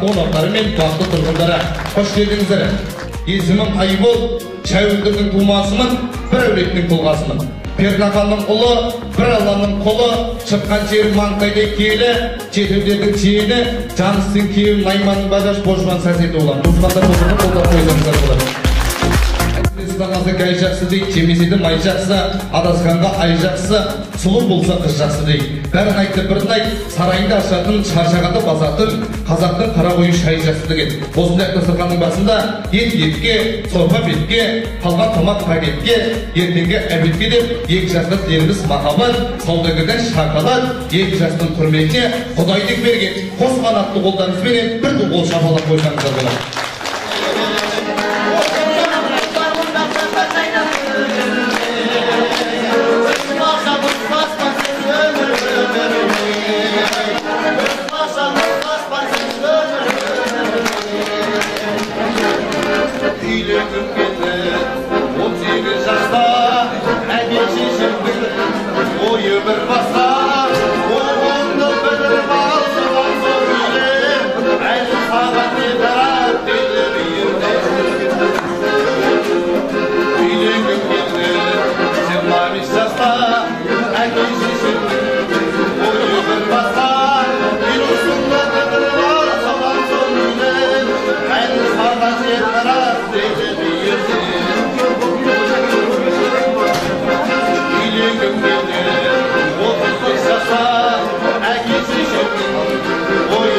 қонақтары мен бақты тұрғындары, қош келдіңіздер. Есімім Айбол, Шәуілдірдің тумасымын, бір әулеттің тұлғасымын. Пернақанның ұлы, бір Алланың құлы, шыққан жері маңқайдай киелі, жетімдердің жиені, жаныстың киевін Найманның Бажаш Божман сәсеті олар. Туысқандар болғаны қолдап қойсаңыздар болады. Станасы кәй жақсы дейді, жемеседі май жақсы, адасқанға ай жақсы, сұлу болса қыз жақсы дейді. Бәрін айтты бірін айт, сарайында ашатын, шаршағанды басатын, қазақтың қара қойы шай жақсы деген. Осындай дастарханның басында ет етке, сорпа бетке, қалған тамақ пакетке, ертеңге әбетке деп, екі жасты тілеріміз махаббат, саудагерден шақалат, екі жастың құрметіне Құдайдың берген қос қанатты қолдарыңызбенен бір қол шапалақ қойсаңыздар болады. Oy,